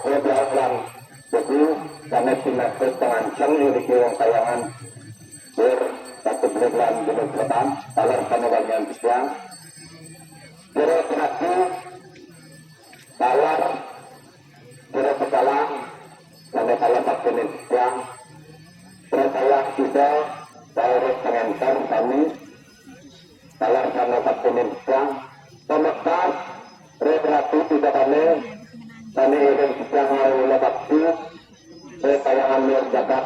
berjalan jadi karena sinetron terancam di kilang tayangan satu bulan jenis depan kalau sama bagian siang kira-kira tawar kira-kira karena saya pakai siang saya juga saya pengantar kami tawar karena pakai siang pemetas rekreasi tidak kami ingin sedang melewati tayangan luar jagat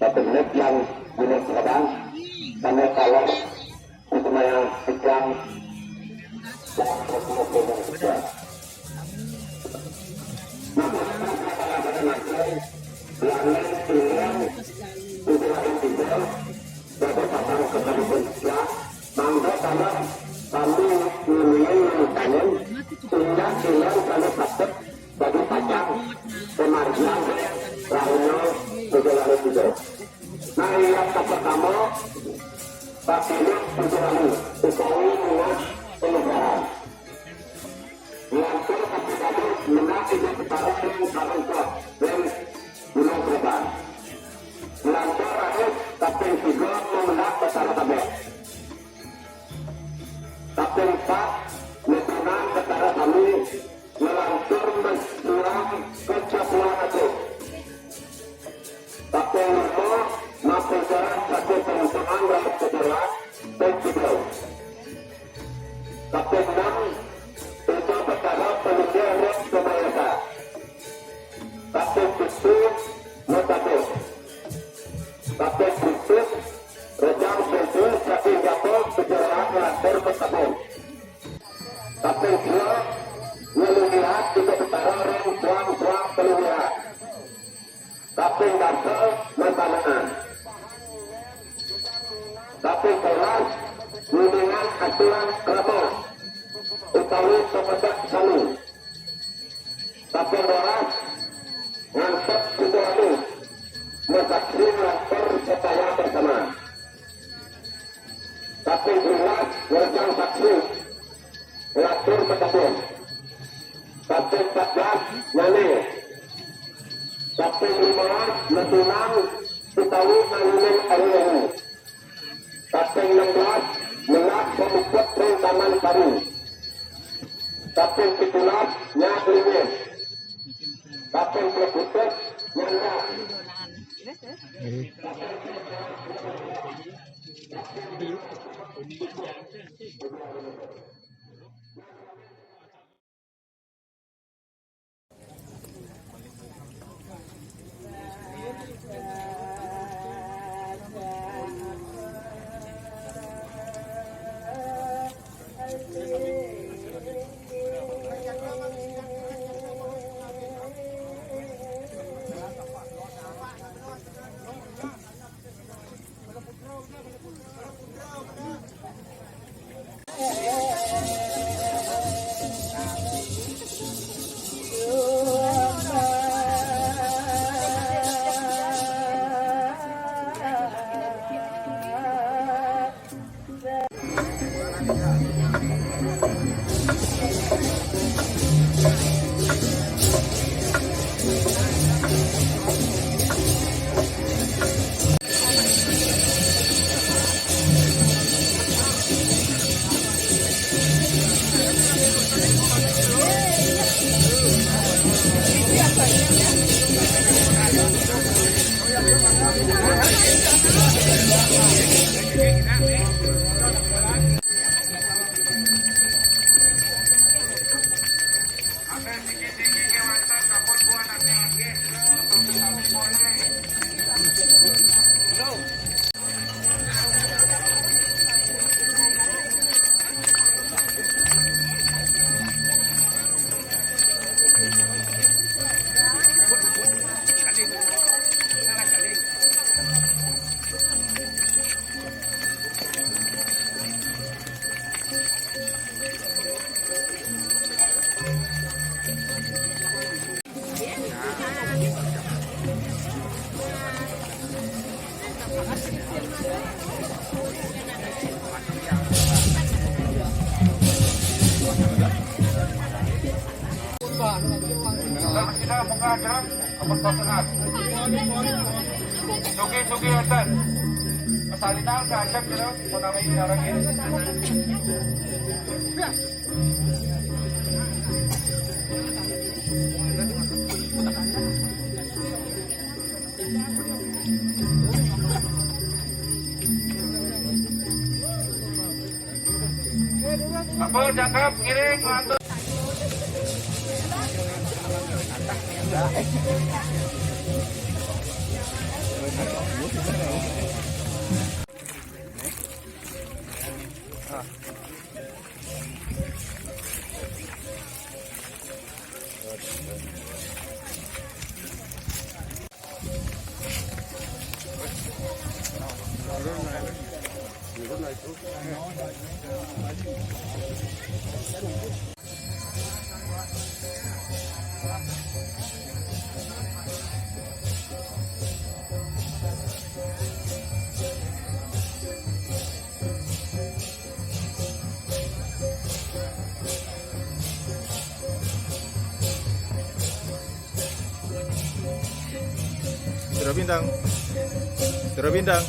satu menit yang gunung sedang kami kalau itu yang sedang kami menginginkan sehingga silang kami dapat bagi pajak pemargian lainnya berjalan juga. Nah yang pertama pastinya berjalan usawi dengan penyegaran. Yang kedua kami mengaku kepada pemerintah dan gunung perubahan. Melancar harus tapi juga memenang bersama tabel. Tapi empat memenang kepada kami melancur menjelang kecapuan itu. Tapi lima mampu jalan satu pengusahaan dalam sejarah dan video. Tapi enam itu perkara penyedia kebanyakan. Tapi tujuh mutasi. Tapi tujuh rejang tujuh tapi jatuh sejarah melancur bertemu. Tapi dua melihat juga perkara orang buang-buang peluang. Tapi dasar mentanaan. Tapi keras mendengar aturan kelompok utawi pemetak sanu. Tapi keras ngantuk situasi mensaksi lapor supaya bersama. Tapi jelas wajah saksi lapor berkabung. Tapi 14 nyanyi. Tapi 5 mentunang utawi nanggung hari-hari. Tapi 16 mengat membuat taman baru. Tapi 17 nyakliwis. Tapi 20 nyanda. Dapat sila mga dyan, kapag pasangat. Sugi-sugi atan. Masalitaan ka, dyan, gano'n. Kung na may inarangin. Ako, jangkap, kiring, mantul. Tira bintang. Tira bintang.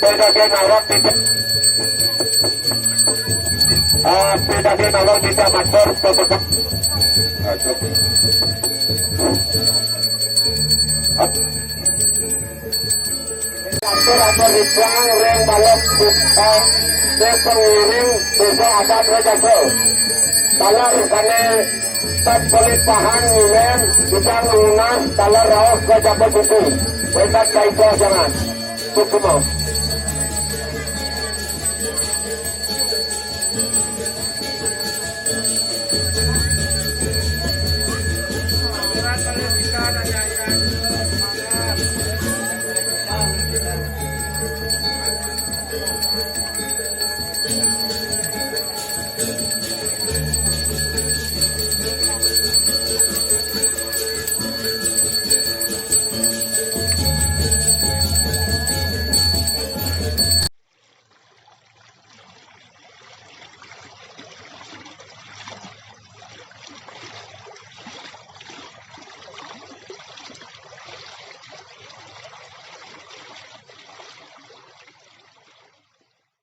Sebagai nomor tidak sebagai nomor tidak masuk masuk. Atau dibuang reng balok ke pengiring bisa ada berjago. Kalau karena tak boleh paham nilai bisa mengunas kalau rawat ke jabat buku. Mereka kaitan jangan. Cukup.